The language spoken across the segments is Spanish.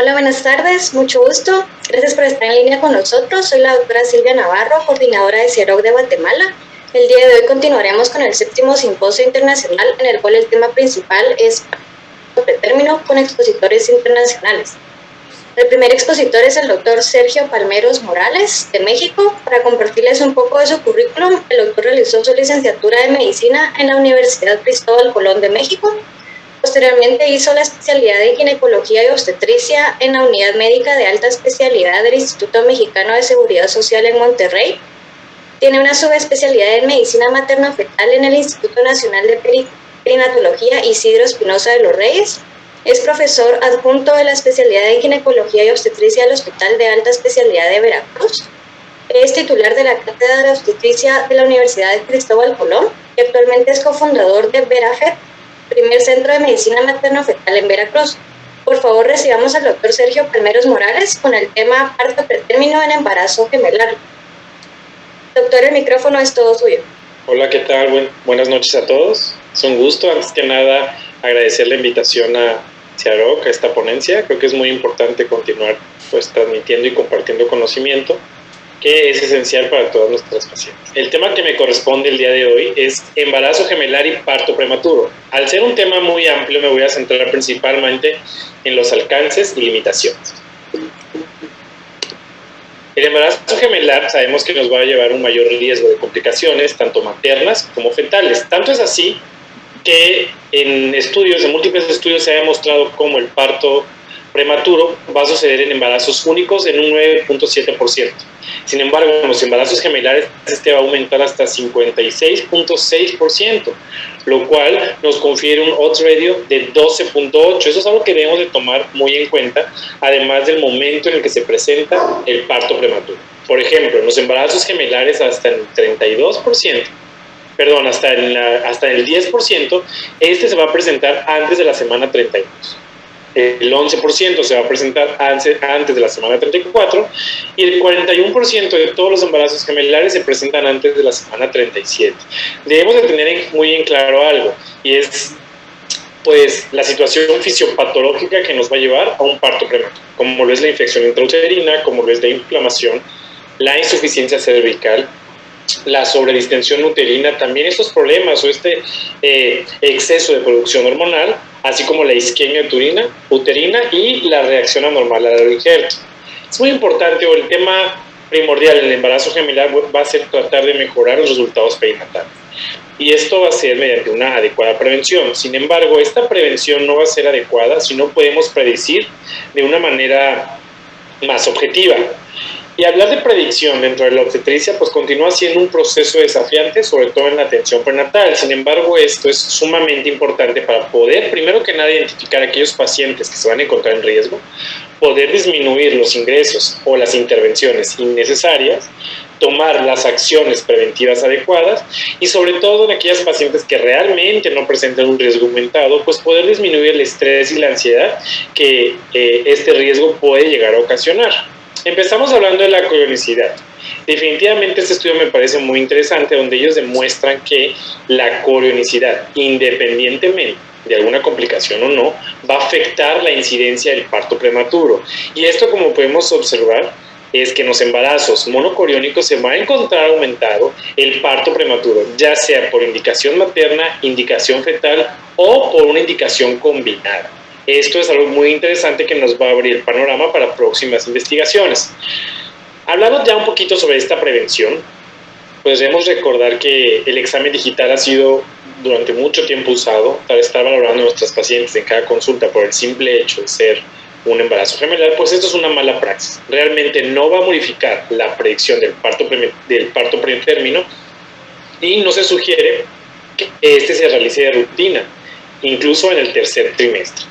Hola, buenas tardes, mucho gusto. Gracias por estar en línea con nosotros. Soy la doctora Silvia Navarro, coordinadora de CIAROC de Guatemala. El día de hoy continuaremos con el 7º Simposio Internacional, en el cual el tema principal es pretérmino con expositores internacionales. El primer expositor es el doctor Sergio Palmeros Morales, de México. Para compartirles un poco de su currículum, el doctor realizó su licenciatura de Medicina en la Universidad Cristóbal Colón de México. Posteriormente hizo la especialidad de Ginecología y Obstetricia en la Unidad Médica de Alta Especialidad del Instituto Mexicano de Seguridad Social en Monterrey. Tiene una subespecialidad en Medicina Materno-Fetal en el Instituto Nacional de Perinatología Isidro Espinosa de los Reyes. Es profesor adjunto de la especialidad de Ginecología y Obstetricia del Hospital de Alta Especialidad de Veracruz. Es titular de la Cátedra de Obstetricia de la Universidad de Cristóbal Colón y actualmente es cofundador de VeraFet, primer centro de medicina materno-fetal en Veracruz. Por favor, recibamos al doctor Sergio Palmeros Morales con el tema parto pretérmino en embarazo gemelar. Doctor, el micrófono es todo suyo. Hola, ¿qué tal? Buenas noches a todos. Es un gusto, antes que nada, agradecer la invitación a CIAROC, a esta ponencia. Creo que es muy importante continuar transmitiendo y compartiendo conocimiento, que es esencial para todas nuestras pacientes. El tema que me corresponde el día de hoy es embarazo gemelar y parto prematuro. Al ser un tema muy amplio, me voy a centrar principalmente en los alcances y limitaciones. El embarazo gemelar sabemos que nos va a llevar un mayor riesgo de complicaciones, tanto maternas como fetales. Tanto es así que en múltiples estudios se ha demostrado cómo el parto prematuro va a suceder en embarazos únicos en un 9.7%. Sin embargo, en los embarazos gemelares este va a aumentar hasta 56.6%, lo cual nos confiere un odds ratio de 12.8. Eso es algo que debemos de tomar muy en cuenta, además del momento en el que se presenta el parto prematuro. Por ejemplo, en los embarazos gemelares hasta el 32%, hasta el 10%, este se va a presentar antes de la semana 32. El 11% se va a presentar antes de la semana 34 y el 41% de todos los embarazos gemelares se presentan antes de la semana 37. Debemos de tener muy en claro algo, y es la situación fisiopatológica que nos va a llevar a un parto prematuro, como lo es la infección intrauterina, como lo es la inflamación, la insuficiencia cervical, la sobredistensión uterina, también estos problemas o exceso de producción hormonal, así como la isquemia uterina y la reacción anormal al injerto. Es muy importante, o el tema primordial en el embarazo gemelar va a ser tratar de mejorar los resultados perinatales. Y esto va a ser mediante una adecuada prevención. Sin embargo, esta prevención no va a ser adecuada si no podemos predecir de una manera más objetiva. Y hablar de predicción dentro de la obstetricia continúa siendo un proceso desafiante, sobre todo en la atención prenatal. Sin embargo, esto es sumamente importante para poder, primero que nada, identificar a aquellos pacientes que se van a encontrar en riesgo, poder disminuir los ingresos o las intervenciones innecesarias, tomar las acciones preventivas adecuadas y sobre todo en aquellas pacientes que realmente no presentan un riesgo aumentado, poder disminuir el estrés y la ansiedad que este riesgo puede llegar a ocasionar. Empezamos hablando de la corionicidad. Definitivamente este estudio me parece muy interesante, donde ellos demuestran que la corionicidad, independientemente de alguna complicación o no, va a afectar la incidencia del parto prematuro. Y esto, como podemos observar, es que en los embarazos monocoriónicos se va a encontrar aumentado el parto prematuro, ya sea por indicación materna, indicación fetal o por una indicación combinada. Esto es algo muy interesante que nos va a abrir el panorama para próximas investigaciones. Hablando ya un poquito sobre esta prevención, debemos recordar que el examen digital ha sido durante mucho tiempo usado para estar valorando a nuestras pacientes en cada consulta por el simple hecho de ser un embarazo gemelar. Esto es una mala praxis. Realmente no va a modificar la predicción del parto pretérmino y no se sugiere que este se realice de rutina, incluso en el tercer trimestre.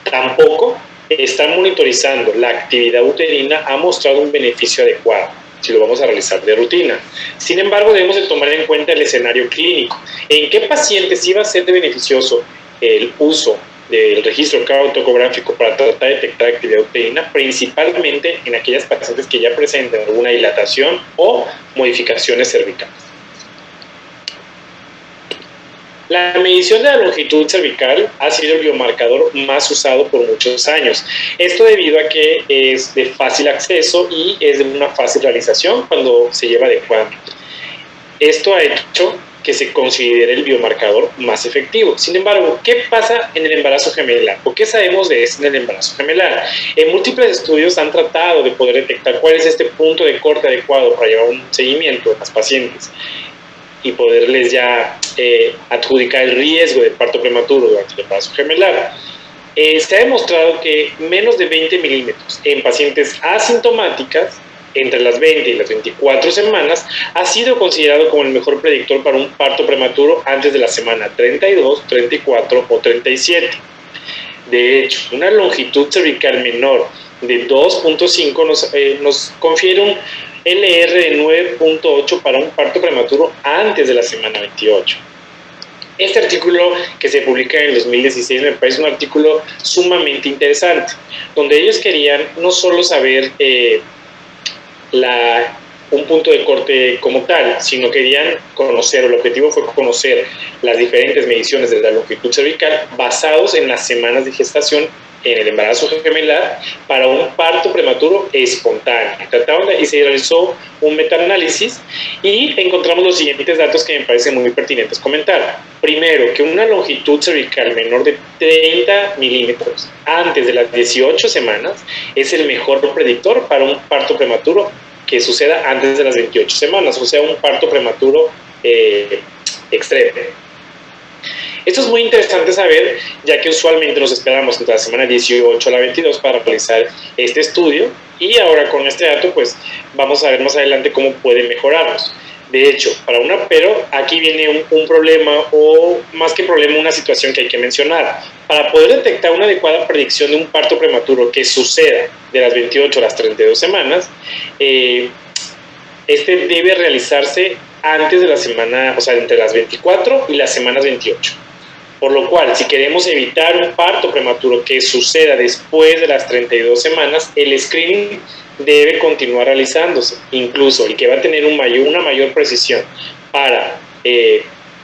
Tampoco estar monitorizando la actividad uterina ha mostrado un beneficio adecuado si lo vamos a realizar de rutina. Sin embargo, debemos de tomar en cuenta el escenario clínico. ¿En qué pacientes sí va a ser beneficioso el uso del registro cardiotocográfico para tratar de detectar actividad uterina? Principalmente en aquellas pacientes que ya presentan alguna dilatación o modificaciones cervicales. La medición de la longitud cervical ha sido el biomarcador más usado por muchos años. Esto debido a que es de fácil acceso y es de una fácil realización cuando se lleva adecuadamente. Esto ha hecho que se considere el biomarcador más efectivo. Sin embargo, ¿qué pasa en el embarazo gemelar? ¿O qué sabemos de esto en el embarazo gemelar? En múltiples estudios han tratado de poder detectar cuál es este punto de corte adecuado para llevar un seguimiento de las pacientes y poderles ya adjudicar el riesgo de parto prematuro durante el embarazo gemelar. Se ha demostrado que menos de 20 milímetros en pacientes asintomáticas entre las 20 y las 24 semanas ha sido considerado como el mejor predictor para un parto prematuro antes de la semana 32, 34 o 37. De hecho, una longitud cervical menor de 2.5 nos confiere un LR de 9.8 para un parto prematuro antes de la semana 28. Este artículo que se publica en el 2016 me parece un artículo sumamente interesante, donde ellos querían no solo saber un punto de corte como tal, sino querían conocer, el objetivo fue conocer las diferentes mediciones de la longitud cervical basados en las semanas de gestación en el embarazo gemelar para un parto prematuro espontáneo. Y se realizó un metaanálisis y encontramos los siguientes datos que me parecen muy pertinentes comentar. Primero, que una longitud cervical menor de 30 milímetros antes de las 18 semanas es el mejor predictor para un parto prematuro que suceda antes de las 28 semanas, o sea, un parto prematuro extremo. Esto es muy interesante saber, ya que usualmente nos esperamos entre la semana 18 a la 22 para realizar este estudio, y ahora con este dato pues vamos a ver más adelante cómo puede mejorarnos. De hecho, pero aquí viene un problema, o más que problema, una situación que hay que mencionar. Para poder detectar una adecuada predicción de un parto prematuro que suceda de las 28 a las 32 semanas, este debe realizarse antes de la semana, o sea, entre las 24 y las semanas 28. Por lo cual, si queremos evitar un parto prematuro que suceda después de las 32 semanas, el screening debe continuar realizándose. Incluso el que va a tener una mayor precisión para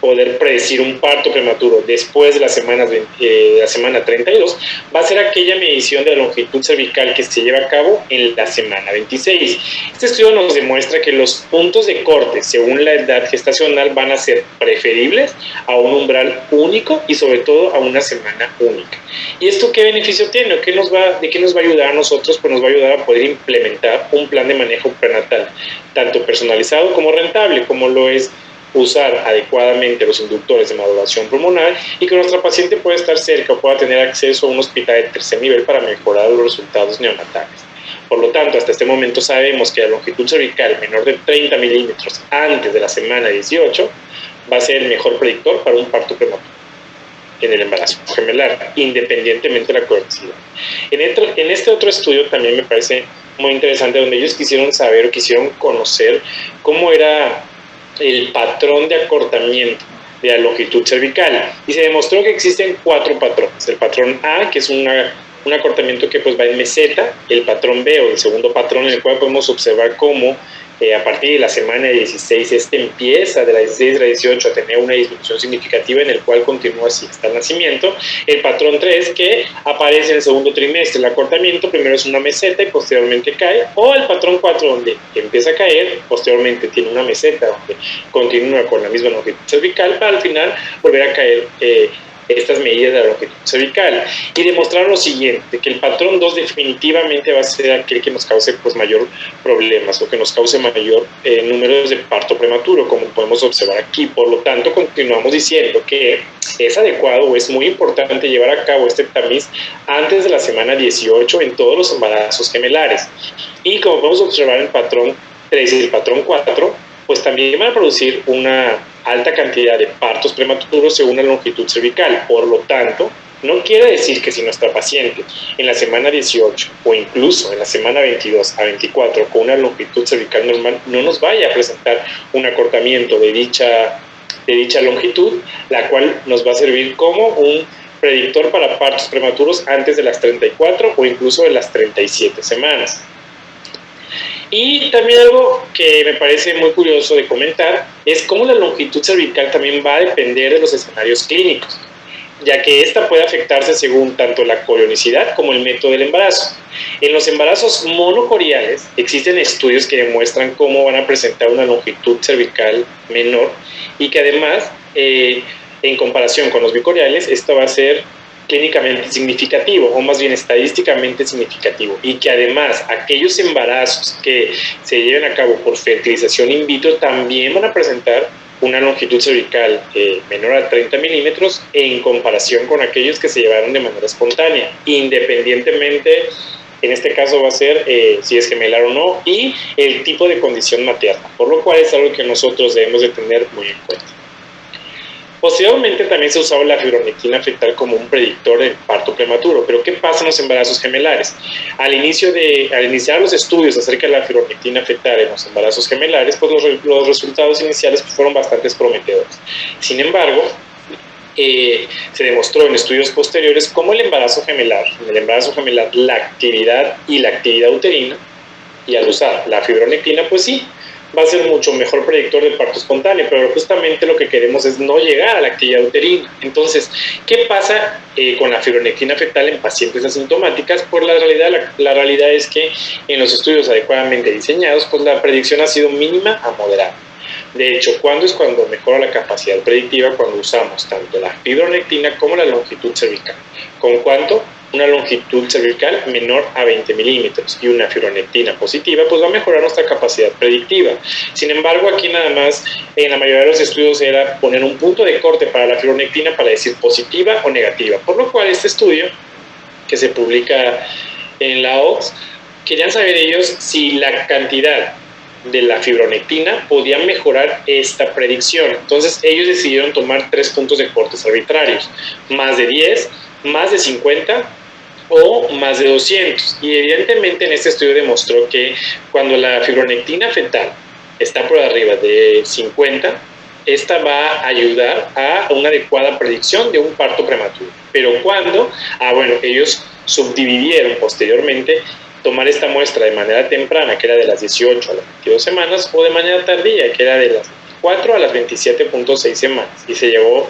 poder predecir un parto prematuro después de la semana 32 va a ser aquella medición de la longitud cervical que se lleva a cabo en la semana 26. Este estudio nos demuestra que los puntos de corte según la edad gestacional van a ser preferibles a un umbral único y sobre todo a una semana única. ¿Y esto qué beneficio tiene? ¿De qué nos va a ayudar a nosotros? Pues nos va a ayudar a poder implementar un plan de manejo prenatal, tanto personalizado como rentable, como lo es usar adecuadamente los inductores de maduración pulmonar, y que nuestra paciente pueda estar cerca o pueda tener acceso a un hospital de tercer nivel para mejorar los resultados neonatales. Por lo tanto, hasta este momento sabemos que la longitud cervical menor de 30 milímetros antes de la semana 18 va a ser el mejor predictor para un parto prematuro en el embarazo gemelar, independientemente de la curiosidad. En este otro estudio también me parece muy interesante, donde ellos quisieron saber o quisieron conocer cómo era el patrón de acortamiento de la longitud cervical, y se demostró que existen 4 patrones. El patrón A, que es un acortamiento que pues va en meseta; el patrón B, o el segundo patrón, en el cual podemos observar cómo a partir de la semana 16 empieza de la 16 a la 18 a tener una disminución significativa, en el cual continúa así hasta el nacimiento. El patrón 3, que aparece en el segundo trimestre, el acortamiento primero es una meseta y posteriormente cae; o el patrón 4, donde empieza a caer, posteriormente tiene una meseta donde continúa con la misma longitud cervical, para al final volver a caer estas medidas de la longitud cervical, y demostrar lo siguiente, que el patrón 2 definitivamente va a ser aquel que nos cause pues mayor problemas, o que nos cause mayor números de parto prematuro, como podemos observar aquí. Por lo tanto, continuamos diciendo que es adecuado o es muy importante llevar a cabo este tamiz antes de la semana 18 en todos los embarazos gemelares. Y como podemos observar, el patrón 3 y el patrón 4 pues también van a producir una alta cantidad de partos prematuros según la longitud cervical. Por lo tanto, no quiere decir que si nuestra paciente en la semana 18 o incluso en la semana 22 a 24 con una longitud cervical normal no nos vaya a presentar un acortamiento de dicha longitud, la cual nos va a servir como un predictor para partos prematuros antes de las 34 o incluso de las 37 semanas. Y también algo que me parece muy curioso de comentar es cómo la longitud cervical también va a depender de los escenarios clínicos, ya que esta puede afectarse según tanto la corionicidad como el método del embarazo. En los embarazos monocoriales existen estudios que demuestran cómo van a presentar una longitud cervical menor y que además, en comparación con los bicoriales, esto va a ser clínicamente significativo, o más bien estadísticamente significativo, y que además aquellos embarazos que se lleven a cabo por fertilización in vitro también van a presentar una longitud cervical menor a 30 milímetros en comparación con aquellos que se llevaron de manera espontánea, independientemente, en este caso va a ser si es gemelar o no, y el tipo de condición materna, por lo cual es algo que nosotros debemos de tener muy en cuenta. Posteriormente también se usaba la fibronectina fetal como un predictor del parto prematuro, pero ¿qué pasa en los embarazos gemelares? Al iniciar los estudios acerca de la fibronectina fetal en los embarazos gemelares, pues los resultados iniciales fueron bastante prometedores. Sin embargo, se demostró en estudios posteriores cómo en el embarazo gemelar, la actividad uterina, y al usar la fibronectina, pues sí, va a ser mucho mejor predictor de parto espontáneo, pero justamente lo que queremos es no llegar a la actividad uterina. Entonces, ¿qué pasa con la fibronectina fetal en pacientes asintomáticas? Por la realidad es que en los estudios adecuadamente diseñados, pues la predicción ha sido mínima a moderada. De hecho, ¿cuándo es cuando mejora la capacidad predictiva? Cuando usamos tanto la fibronectina como la longitud cervical. ¿Con cuánto? Una longitud cervical menor a 20 milímetros y una fibronectina positiva, pues va a mejorar nuestra capacidad predictiva. Sin embargo, aquí nada más, en la mayoría de los estudios era poner un punto de corte para la fibronectina para decir positiva o negativa, por lo cual este estudio, que se publica en la OCS, querían saber ellos si la cantidad de la fibronectina podía mejorar esta predicción. Entonces ellos decidieron tomar 3 puntos de cortes arbitrarios, más de 10, más de 50 o más de 200. Y evidentemente en este estudio demostró que cuando la fibronectina fetal está por arriba de 50, esta va a ayudar a una adecuada predicción de un parto prematuro. Pero cuando, ellos subdividieron posteriormente tomar esta muestra de manera temprana, que era de las 18 a las 22 semanas, o de manera tardía, que era de las 24 a las 27.6 semanas. Y se llegó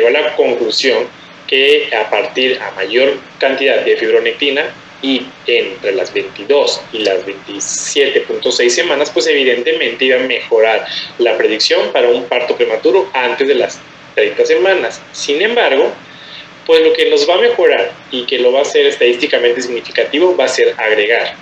a la conclusión que a mayor cantidad de fibronectina y entre las 22 y las 27.6 semanas, pues evidentemente iba a mejorar la predicción para un parto prematuro antes de las 30 semanas. Sin embargo, pues lo que nos va a mejorar y que lo va a hacer estadísticamente significativo va a ser agregar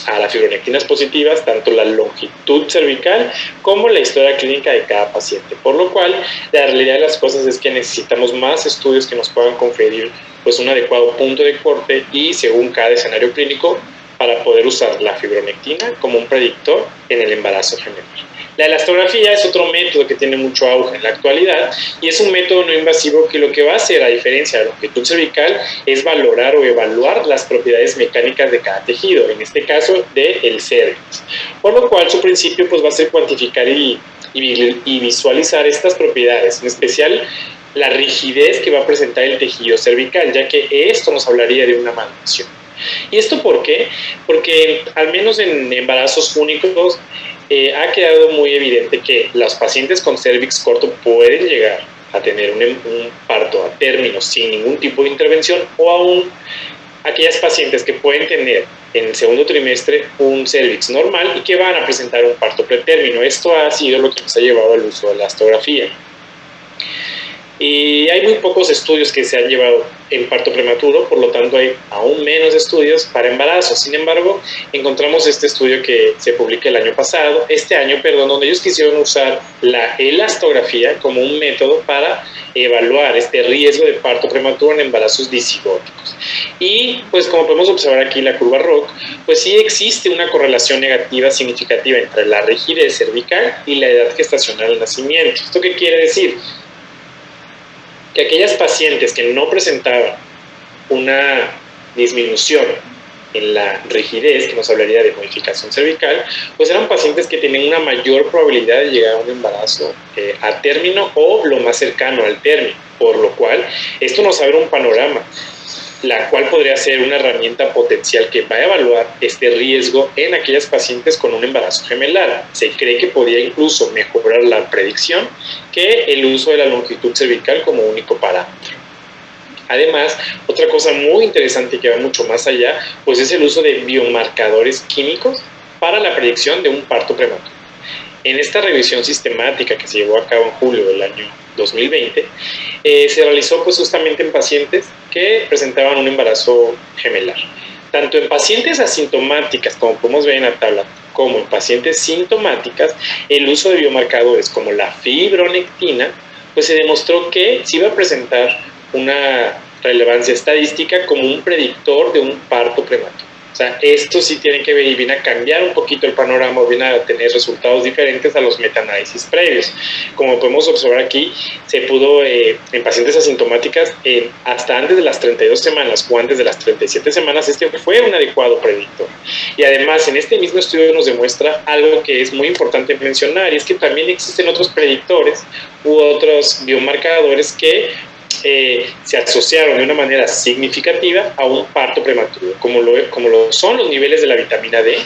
a las fibronectinas positivas tanto la longitud cervical como la historia clínica de cada paciente, por lo cual la realidad de las cosas es que necesitamos más estudios que nos puedan conferir pues un adecuado punto de corte y según cada escenario clínico para poder usar la fibronectina como un predictor en el embarazo gemelar. La elastografía es otro método que tiene mucho auge en la actualidad y es un método no invasivo que lo que va a hacer, a diferencia de la longitud cervical, es valorar o evaluar las propiedades mecánicas de cada tejido, en este caso del cérvix. Por lo cual su principio pues, va a ser cuantificar y visualizar estas propiedades, en especial la rigidez que va a presentar el tejido cervical, ya que esto nos hablaría de una malformación. ¿Y esto por qué? Porque al menos en embarazos únicos ha quedado muy evidente que los pacientes con cérvix corto pueden llegar a tener un parto a término sin ningún tipo de intervención o aún aquellas pacientes que pueden tener en el segundo trimestre un cérvix normal y que van a presentar un parto pretérmino. Esto ha sido lo que nos ha llevado al uso de la elastografía. Y hay muy pocos estudios que se han llevado en parto prematuro, por lo tanto hay aún menos estudios para embarazo. Sin embargo, encontramos este estudio que se publica este año, donde ellos quisieron usar la elastografía como un método para evaluar este riesgo de parto prematuro en embarazos disigóticos. Y pues como podemos observar aquí la curva ROC, pues sí existe una correlación negativa significativa entre la rigidez cervical y la edad gestacional al nacimiento. ¿Esto qué quiere decir? Que aquellas pacientes que no presentaban una disminución en la rigidez, que nos hablaría de modificación cervical, pues eran pacientes que tenían una mayor probabilidad de llegar a un embarazo a término o lo más cercano al término, por lo cual esto nos abre un panorama la cual podría ser una herramienta potencial que va a evaluar este riesgo en aquellas pacientes con un embarazo gemelar. Se cree que podría incluso mejorar la predicción que el uso de la longitud cervical como único parámetro. Además, otra cosa muy interesante que va mucho más allá, pues es el uso de biomarcadores químicos para la predicción de un parto prematuro. En esta revisión sistemática que se llevó a cabo en julio del año 2020, se realizó pues justamente en pacientes que presentaban un embarazo gemelar. Tanto en pacientes asintomáticas, como podemos ver en la tabla, como en pacientes sintomáticas, el uso de biomarcadores como la fibronectina, pues se demostró que sí iba a presentar una relevancia estadística como un predictor de un parto prematuro. O sea, esto sí tiene que ver y viene a cambiar un poquito el panorama, viene a tener resultados diferentes a los metaanálisis previos. Como podemos observar aquí, se pudo en pacientes asintomáticas hasta antes de las 32 semanas o antes de las 37 semanas, este fue un adecuado predictor. Y además, en este mismo estudio nos demuestra algo que es muy importante mencionar, y es que también existen otros predictores u otros biomarcadores que se asociaron de una manera significativa a un parto prematuro, como lo son los niveles de la vitamina D,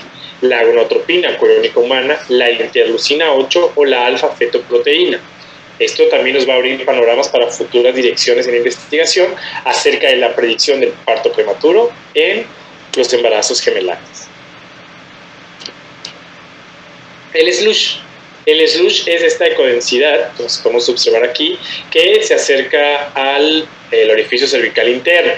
la gonadotropina coriónica humana, la interleucina 8 o la alfa-fetoproteína. Esto también nos va a abrir panoramas para futuras direcciones en investigación acerca de la predicción del parto prematuro en los embarazos gemelares. El SLUSH. El SLUSH es esta ecodensidad, como podemos observar aquí, que se acerca al orificio cervical interno.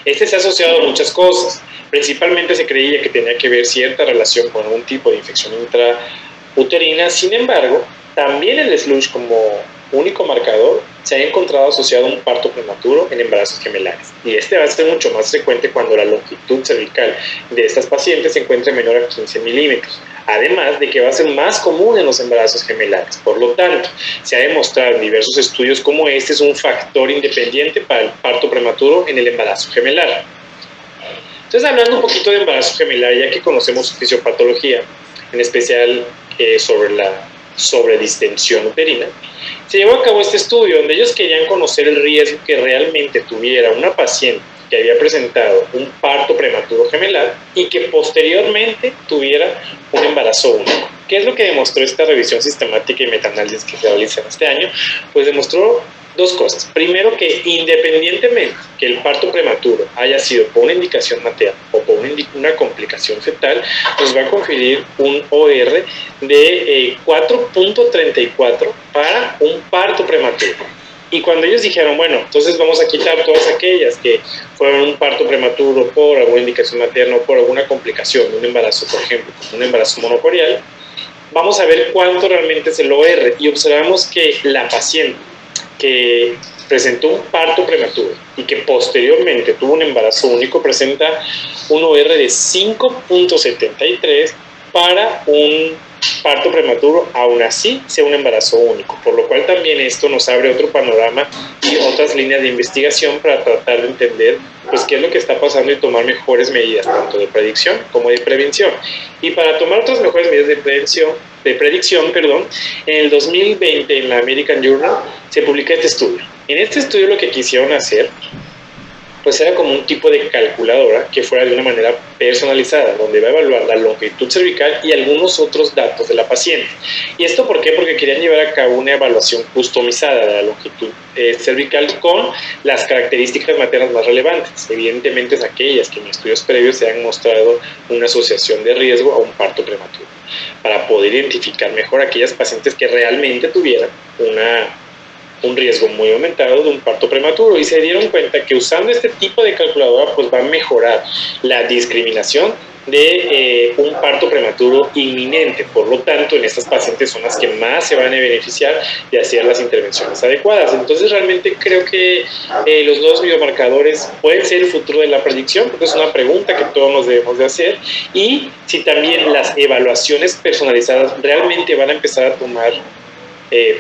Este se ha asociado a muchas cosas. Principalmente se creía que tenía que ver cierta relación con algún tipo de infección intrauterina. Sin embargo, también el SLUSH como único marcador se ha encontrado asociado a un parto prematuro en embarazos gemelares. Y este va a ser mucho más frecuente cuando la longitud cervical de estas pacientes se encuentre menor a 15 milímetros. Además de que va a ser más común en los embarazos gemelares. Por lo tanto, se ha demostrado en diversos estudios cómo este es un factor independiente para el parto prematuro en el embarazo gemelar. Entonces, hablando un poquito de embarazo gemelar, ya que conocemos su fisiopatología, en especial sobre la sobredistensión uterina, se llevó a cabo este estudio donde ellos querían conocer el riesgo que realmente tuviera una paciente que había presentado un parto prematuro gemelar y que posteriormente tuviera un embarazo único. ¿Qué es lo que demostró esta revisión sistemática y metaanálisis que se realiza en este año? Pues demostró dos cosas. Primero, que independientemente que el parto prematuro haya sido por una indicación materna o por una complicación fetal, nos va a conferir un OR de 4.34 para un parto prematuro. Y cuando ellos dijeron, bueno, entonces vamos a quitar todas aquellas que fueron un parto prematuro por alguna indicación materna o por alguna complicación de un embarazo, por ejemplo, un embarazo monocorial, vamos a ver cuánto realmente es el OR. Y observamos que la paciente que presentó un parto prematuro y que posteriormente tuvo un embarazo único presenta un OR de 5.73 para un parto prematuro, aún así sea un embarazo único, por lo cual también esto nos abre otro panorama y otras líneas de investigación para tratar de entender pues qué es lo que está pasando y tomar mejores medidas tanto de predicción como de prevención. Y para tomar otras mejores medidas de predicción, en el 2020 en la American Journal se publica este estudio. En este estudio lo que quisieron hacer pues era como un tipo de calculadora que fuera de una manera personalizada, donde va a evaluar la longitud cervical y algunos otros datos de la paciente. ¿Y esto por qué? Porque querían llevar a cabo una evaluación customizada de la longitud cervical con las características maternas más relevantes. Evidentemente es aquellas que en estudios previos se han mostrado una asociación de riesgo a un parto prematuro, para poder identificar mejor aquellas pacientes que realmente tuvieran un riesgo muy aumentado de un parto prematuro, y se dieron cuenta que usando este tipo de calculadora pues va a mejorar la discriminación de un parto prematuro inminente. Por lo tanto, en estas pacientes son las que más se van a beneficiar de hacer las intervenciones adecuadas. Entonces realmente creo que los dos biomarcadores pueden ser el futuro de la predicción, porque es una pregunta que todos nos debemos de hacer, y si también las evaluaciones personalizadas realmente van a empezar a tomar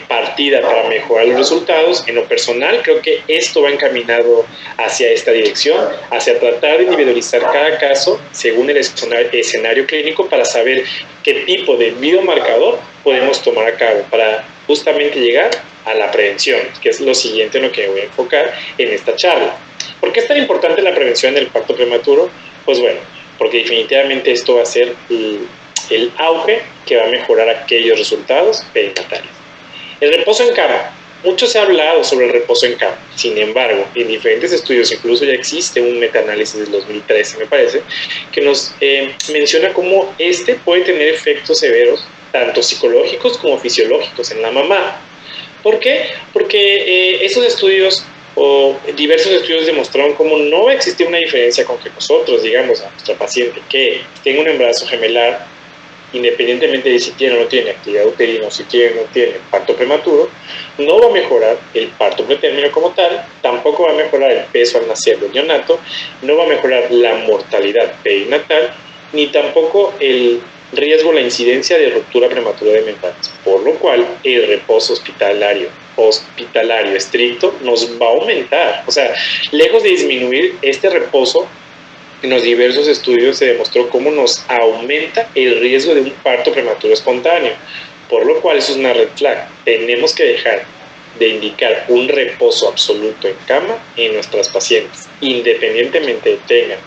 partida para mejorar los resultados. En lo personal, creo que esto va encaminado hacia esta dirección, hacia tratar de individualizar cada caso según el escenario clínico para saber qué tipo de biomarcador podemos tomar a cabo para justamente llegar a la prevención, que es lo siguiente en lo que voy a enfocar en esta charla. ¿Por qué es tan importante la prevención del parto prematuro? Pues bueno, porque definitivamente esto va a ser el auge que va a mejorar aquellos resultados perinatales. El reposo en cama. Mucho se ha hablado sobre el reposo en cama. Sin embargo, en diferentes estudios, incluso ya existe un metaanálisis del 2013, me parece, que nos menciona cómo este puede tener efectos severos, tanto psicológicos como fisiológicos en la mamá. ¿Por qué? Porque esos estudios o diversos estudios demostraron cómo no va a existir una diferencia con que nosotros digamos a nuestra paciente que tenga un embarazo gemelar, independientemente de si tiene o no tiene actividad uterina o si tiene o no tiene parto prematuro, no va a mejorar el parto pretérmino como tal, tampoco va a mejorar el peso al nacer del neonato, no va a mejorar la mortalidad perinatal, ni tampoco el riesgo, la incidencia de ruptura prematura de membranas, por lo cual el reposo hospitalario estricto nos va a aumentar. O sea, lejos de disminuir este reposo, en los diversos estudios se demostró cómo nos aumenta el riesgo de un parto prematuro espontáneo, por lo cual eso es una red flag. Tenemos que dejar de indicar un reposo absoluto en cama en nuestras pacientes, independientemente de tengan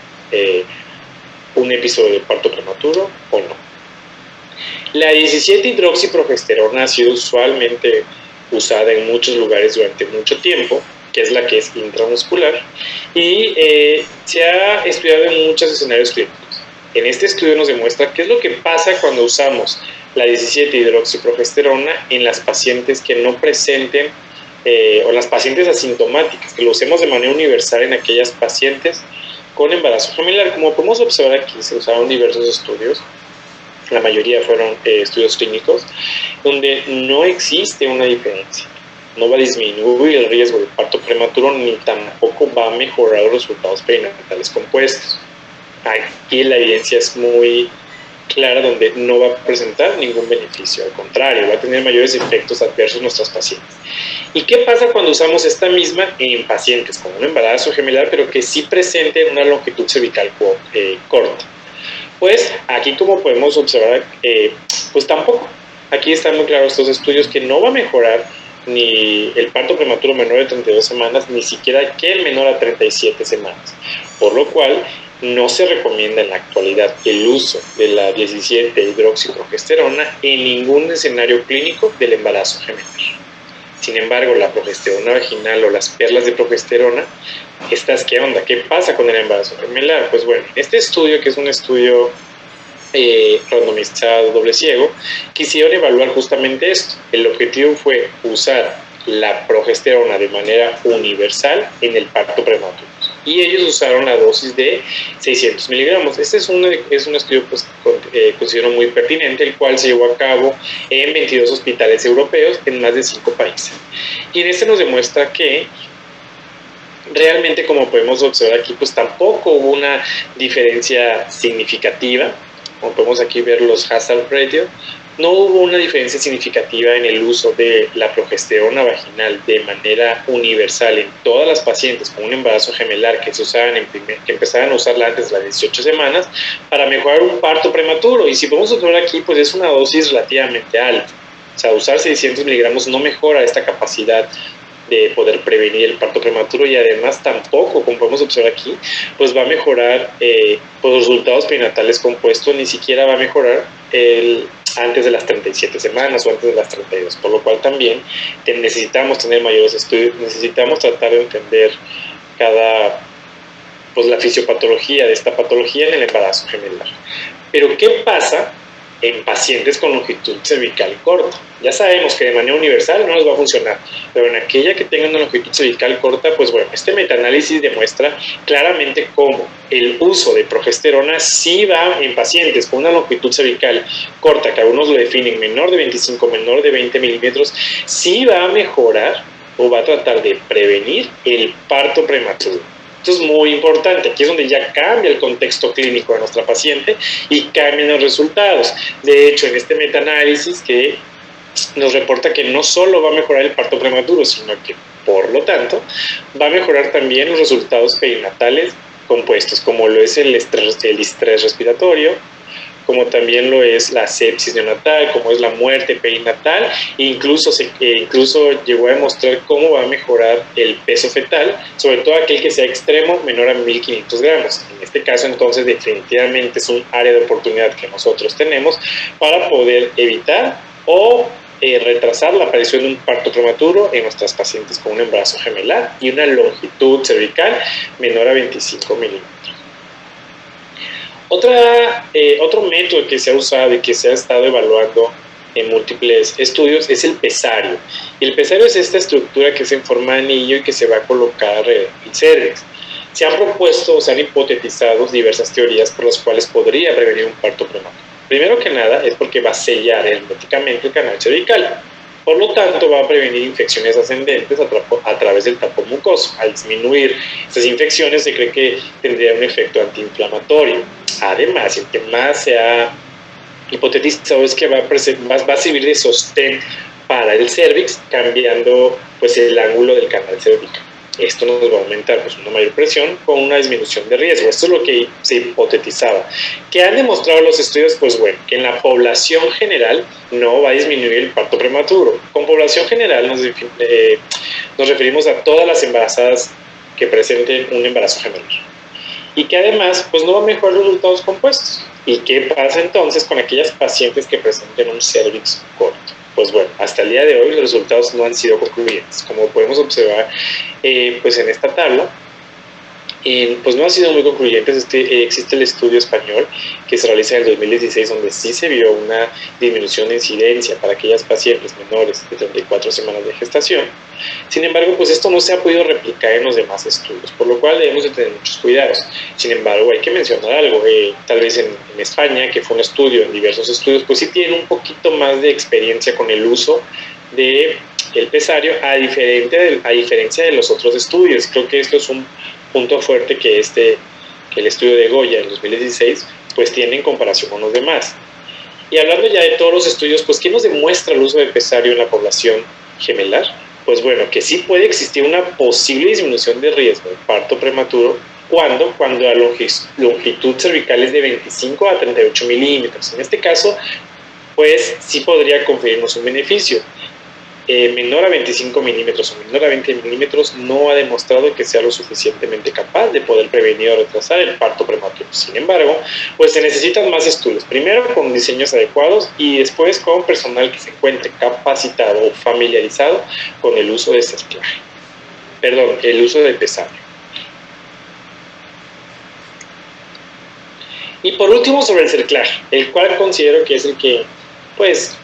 un episodio de parto prematuro o no. La 17-hidroxiprogesterona ha sido usualmente usada en muchos lugares durante mucho tiempo, que es la que es intramuscular, y se ha estudiado en muchos escenarios clínicos. En este estudio nos demuestra qué es lo que pasa cuando usamos la 17-hidroxiprogesterona en las pacientes que no presenten o las pacientes asintomáticas, que lo usemos de manera universal en aquellas pacientes con embarazo gemelar. Como podemos observar aquí, se usaron diversos estudios, la mayoría fueron estudios clínicos, donde no existe una diferencia. No va a disminuir el riesgo de parto prematuro ni tampoco va a mejorar los resultados perinatales compuestos. Aquí la evidencia es muy clara, donde no va a presentar ningún beneficio, al contrario, va a tener mayores efectos adversos en nuestras pacientes. ¿Y qué pasa cuando usamos esta misma en pacientes con un embarazo gemelar, pero que sí presenten una longitud cervical corta? Pues aquí, como podemos observar, pues tampoco. Aquí están muy claros estos estudios que no va a mejorar ni el parto prematuro menor de 32 semanas, ni siquiera aquel menor a 37 semanas. Por lo cual, no se recomienda en la actualidad el uso de la 17-hidroxiprogesterona en ningún escenario clínico del embarazo gemelar. Sin embargo, la progesterona vaginal o las perlas de progesterona, estas, ¿qué onda? ¿Qué pasa con el embarazo gemelar? Pues bueno, este estudio, que es un estudio randomizado, doble ciego, quisieron evaluar justamente esto. El objetivo fue usar la progesterona de manera universal en el parto prematuro. Y ellos usaron la dosis de 600 miligramos. Este es un estudio pues, considero muy pertinente, el cual se llevó a cabo en 22 hospitales europeos en más de 5 países. Y en este nos demuestra que realmente, como podemos observar aquí, pues tampoco hubo una diferencia significativa. Como podemos aquí ver los hazard ratio, no hubo una diferencia significativa en el uso de la progesterona vaginal de manera universal en todas las pacientes con un embarazo gemelar que que empezaran a usarla antes de las 18 semanas para mejorar un parto prematuro. Y si podemos observar aquí, pues es una dosis relativamente alta. O sea, usar 600 miligramos no mejora esta capacidad de poder prevenir el parto prematuro, y además tampoco, como podemos observar aquí, pues va a mejorar pues los resultados perinatales compuestos, ni siquiera va a mejorar antes de las 37 semanas o antes de las 32, por lo cual también necesitamos tener mayores estudios, necesitamos tratar de entender pues la fisiopatología de esta patología en el embarazo gemelar. Pero ¿qué pasa en pacientes con longitud cervical corta? Ya sabemos que de manera universal no nos va a funcionar, pero en aquella que tenga una longitud cervical corta, pues bueno, este metaanálisis demuestra claramente cómo el uso de progesterona sí va en pacientes con una longitud cervical corta, que algunos lo definen menor de 25, menor de 20 milímetros, sí va a mejorar o va a tratar de prevenir el parto prematuro. Esto es muy importante. Aquí es donde ya cambia el contexto clínico de nuestra paciente y cambian los resultados. De hecho, en este metaanálisis que nos reporta que no solo va a mejorar el parto prematuro, sino que, por lo tanto, va a mejorar también los resultados perinatales compuestos, como lo es el estrés respiratorio, como también lo es la sepsis neonatal, como es la muerte perinatal, e incluso llegó a demostrar cómo va a mejorar el peso fetal, sobre todo aquel que sea extremo, menor a 1.500 gramos. En este caso, entonces, definitivamente es un área de oportunidad que nosotros tenemos para poder evitar o retrasar la aparición de un parto prematuro en nuestras pacientes con un embarazo gemelar y una longitud cervical menor a 25 milímetros. Otro método que se ha usado y que se ha estado evaluando en múltiples estudios es el pesario. Y el pesario es esta estructura que es en forma de anillo y que se va a colocar en el cérvix. Se han propuesto o se han hipotetizado diversas teorías por las cuales podría prevenir un parto prematuro. Primero que nada es porque va a sellar herméticamente el canal cervical. Por lo tanto, va a prevenir infecciones ascendentes a través del tapón mucoso. Al disminuir estas infecciones, se cree que tendría un efecto antiinflamatorio. Además, el que más se ha hipotetizado es que va a servir de sostén para el cérvix, cambiando pues, el ángulo del canal cervical. Esto nos va a aumentar pues, una mayor presión con una disminución de riesgo. Esto es lo que se hipotetizaba. ¿Qué han demostrado los estudios? Pues bueno, que en la población general no va a disminuir el parto prematuro. Con población general nos referimos a todas las embarazadas que presenten un embarazo gemelar. Y que además pues, no va a mejorar los resultados compuestos. ¿Y qué pasa entonces con aquellas pacientes que presenten un cérvix corto? Pues bueno, hasta el día de hoy los resultados no han sido concluyentes. Como podemos observar pues en esta tabla, pues no ha sido muy concluyentes. Existe el estudio español que se realiza en el 2016 donde sí se vio una disminución de incidencia para aquellas pacientes menores de 34 semanas de gestación. Sin embargo, pues esto no se ha podido replicar en los demás estudios, por lo cual debemos de tener muchos cuidados. Sin embargo, hay que mencionar algo, tal vez en España, que fue un estudio, en diversos estudios, pues sí tienen un poquito más de experiencia con el uso del pesario a diferencia de los otros estudios. Creo que esto es un punto fuerte que el estudio de Goya en 2016 pues tiene en comparación con los demás. Y hablando ya de todos los estudios, pues ¿qué nos demuestra el uso del pesario en la población gemelar? Pues bueno, que sí puede existir una posible disminución de riesgo de parto prematuro cuando la longitud cervical es de 25 a 38 milímetros. En este caso, pues sí podría conferirnos un beneficio. Menor a 25 milímetros o menor a 20 milímetros no ha demostrado que sea lo suficientemente capaz de poder prevenir o retrasar el parto prematuro. Sin embargo, pues se necesitan más estudios, primero con diseños adecuados y después con personal que se encuentre capacitado o familiarizado con el uso de cerclaje. El uso del pesario. Y por último, sobre el cerclaje, el cual considero que es el que, pues,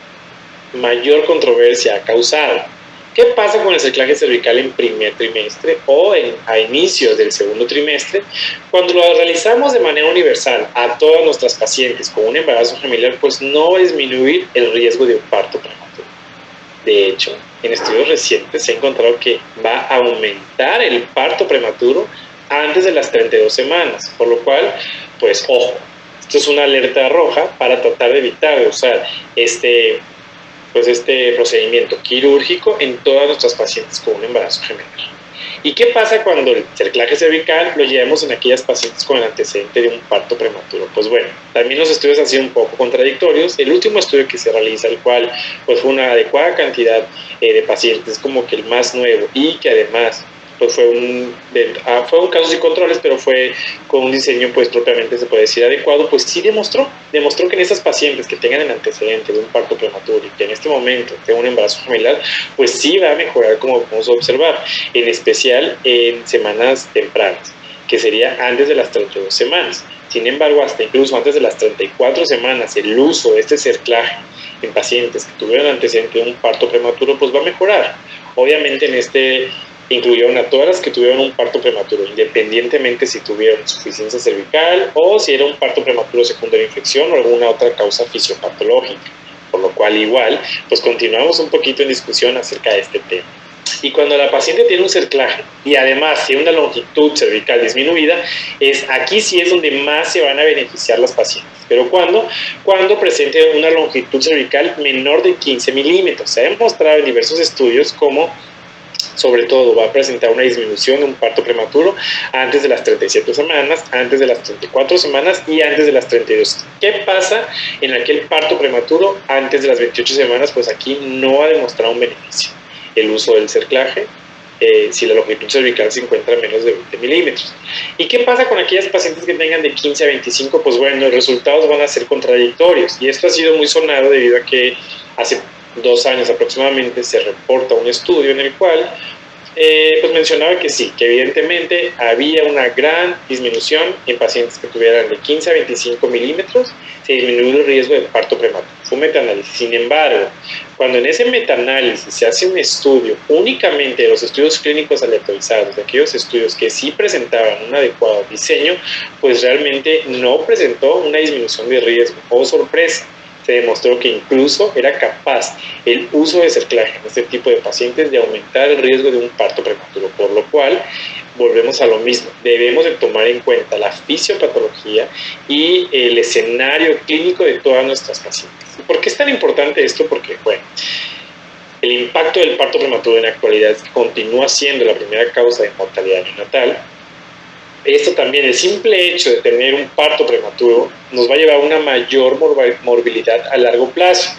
mayor controversia ha causado. ¿Qué pasa con el cerclaje cervical en primer trimestre o a inicios del segundo trimestre? Cuando lo realizamos de manera universal a todas nuestras pacientes con un embarazo familiar, pues no va a disminuir el riesgo de un parto prematuro. De hecho, en estudios recientes se ha encontrado que va a aumentar el parto prematuro antes de las 32 semanas, por lo cual, pues ojo, esto es una alerta roja para tratar de evitar de usar este procedimiento quirúrgico en todas nuestras pacientes con un embarazo gemelar. ¿Y qué pasa cuando el cerclaje cervical lo llevamos en aquellas pacientes con el antecedente de un parto prematuro? Pues bueno, también los estudios han sido un poco contradictorios. El último estudio que se realiza, el cual pues fue una adecuada cantidad de pacientes, como que el más nuevo y que además pues fue un casos y controles, pero fue con un diseño pues propiamente se puede decir adecuado, pues sí demostró que en esas pacientes que tengan el antecedente de un parto prematuro y que en este momento tengan un embarazo gemelar, pues sí va a mejorar, como podemos observar, en especial en semanas tempranas, que sería antes de las 32 semanas. Sin embargo, hasta incluso antes de las 34 semanas, el uso de este cerclaje en pacientes que tuvieron antecedente de un parto prematuro, pues va a mejorar. Obviamente incluyeron a todas las que tuvieron un parto prematuro, independientemente si tuvieron insuficiencia cervical o si era un parto prematuro secundario a infección o alguna otra causa fisiopatológica. Por lo cual igual, pues continuamos un poquito en discusión acerca de este tema. Y cuando la paciente tiene un cerclaje y además tiene una longitud cervical disminuida, aquí sí es donde más se van a beneficiar las pacientes. ¿Pero cuándo? Cuando presente una longitud cervical menor de 15 milímetros. Se ha demostrado en diversos estudios cómo sobre todo va a presentar una disminución de un parto prematuro antes de las 37 semanas, antes de las 34 semanas y antes de las 32. ¿Qué pasa en aquel parto prematuro antes de las 28 semanas? Pues aquí no ha demostrado un beneficio el uso del cerclaje, si la longitud cervical se encuentra a menos de 20 milímetros. ¿Y qué pasa con aquellas pacientes que tengan de 15 a 25? Pues bueno, los resultados van a ser contradictorios, y esto ha sido muy sonado debido a que hace 2 años aproximadamente se reporta un estudio en el cual pues mencionaba que sí, que evidentemente había una gran disminución en pacientes que tuvieran de 15 a 25 milímetros, se disminuyó el riesgo de parto prematuro. Fue un metaanálisis. Sin embargo, cuando en ese metaanálisis se hace un estudio únicamente de los estudios clínicos aleatorizados, de aquellos estudios que sí presentaban un adecuado diseño, pues realmente no presentó una disminución de riesgo. ¡Oh, sorpresa! Se demostró que incluso era capaz el uso de cerclaje en este tipo de pacientes de aumentar el riesgo de un parto prematuro, por lo cual volvemos a lo mismo, debemos de tomar en cuenta la fisiopatología y el escenario clínico de todas nuestras pacientes. ¿Por qué es tan importante esto? Porque, bueno, el impacto del parto prematuro en la actualidad continúa siendo la primera causa de mortalidad neonatal. Esto también, el simple hecho de tener un parto prematuro nos va a llevar a una mayor morbilidad a largo plazo.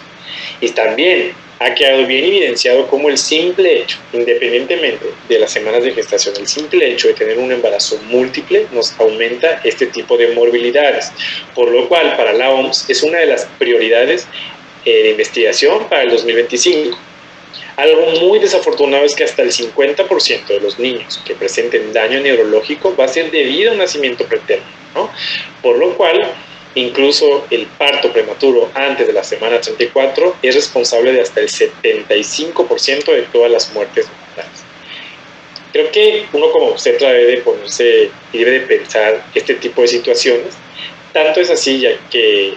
Y también ha quedado bien evidenciado cómo el simple hecho, independientemente de las semanas de gestación, el simple hecho de tener un embarazo múltiple nos aumenta este tipo de morbilidades. Por lo cual, para la OMS es una de las prioridades de investigación para el 2025. Algo muy desafortunado es que hasta el 50% de los niños que presenten daño neurológico va a ser debido a un nacimiento pretérmino, ¿no? Por lo cual, incluso el parto prematuro antes de la semana 34 es responsable de hasta el 75% de todas las muertes neonatales. Creo que uno como obstetra debe de ponerse y debe de pensar este tipo de situaciones. Tanto es así ya que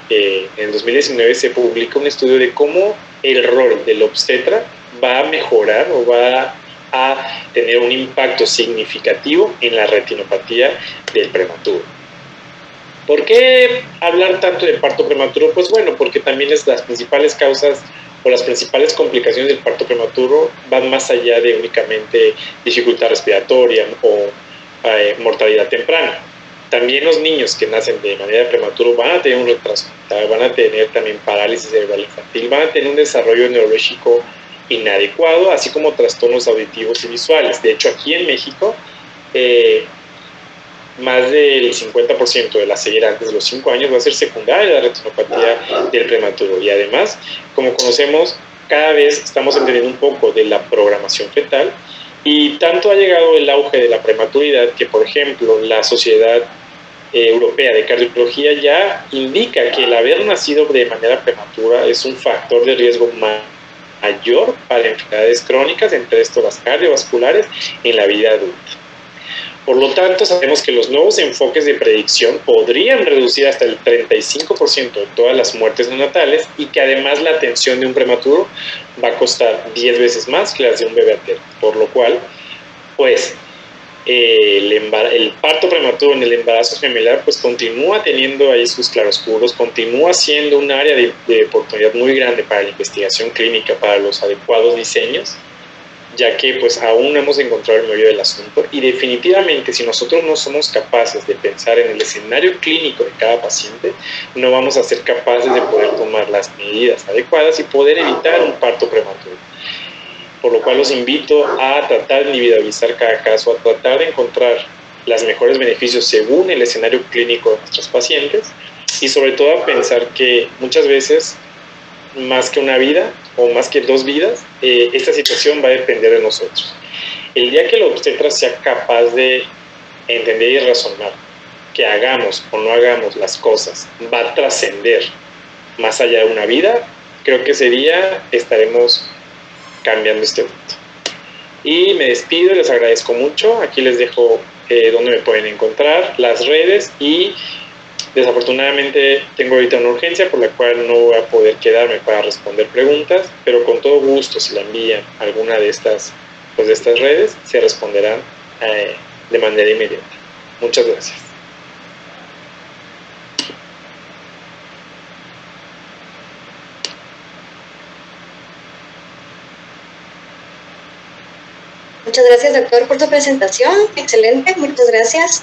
en 2019 se publica un estudio de cómo el rol del obstetra va a mejorar o va a tener un impacto significativo en la retinopatía del prematuro. ¿Por qué hablar tanto de parto prematuro? Pues bueno, porque también las principales causas o las principales complicaciones del parto prematuro van más allá de únicamente dificultad respiratoria o mortalidad temprana. También los niños que nacen de manera prematura van a tener un retraso, van a tener también parálisis cerebral infantil, van a tener un desarrollo neurológico inadecuado, así como trastornos auditivos y visuales. De hecho, aquí en México, más del 50% de la ceguera antes de los 5 años va a ser secundaria a la retinopatía del prematuro. Y además, como conocemos, cada vez estamos entendiendo un poco de la programación fetal, y tanto ha llegado el auge de la prematuridad que, por ejemplo, la Sociedad Europea de Cardiología ya indica que el haber nacido de manera prematura es un factor de riesgo mayor para enfermedades crónicas, entre estas las cardiovasculares, en la vida adulta. Por lo tanto, sabemos que los nuevos enfoques de predicción podrían reducir hasta el 35% de todas las muertes neonatales, y que además la atención de un prematuro va a costar 10 veces más que las de un bebé a término. Por lo cual, pues, el parto prematuro en el embarazo gemelar pues continúa teniendo ahí sus claroscuros, continúa siendo un área de oportunidad muy grande para la investigación clínica, para los adecuados diseños, ya que pues aún no hemos encontrado el meollo del asunto. Y definitivamente, si nosotros no somos capaces de pensar en el escenario clínico de cada paciente, no vamos a ser capaces de poder tomar las medidas adecuadas y poder evitar un parto prematuro. Por lo cual los invito a tratar de individualizar cada caso, a tratar de encontrar los mejores beneficios según el escenario clínico de nuestros pacientes, y sobre todo a pensar que muchas veces, más que una vida o más que 2 vidas, esta situación va a depender de nosotros. El día que el obstetra sea capaz de entender y razonar que hagamos o no hagamos las cosas va a trascender más allá de una vida, creo que ese día estaremos cambiando este mundo. Y me despido, les agradezco mucho. Aquí les dejo donde me pueden encontrar, las redes, y desafortunadamente tengo ahorita una urgencia por la cual no voy a poder quedarme para responder preguntas, pero con todo gusto, si la envían a alguna de estas redes, se responderán de manera inmediata. Muchas gracias. Muchas gracias, doctor, por su presentación. Excelente, muchas gracias.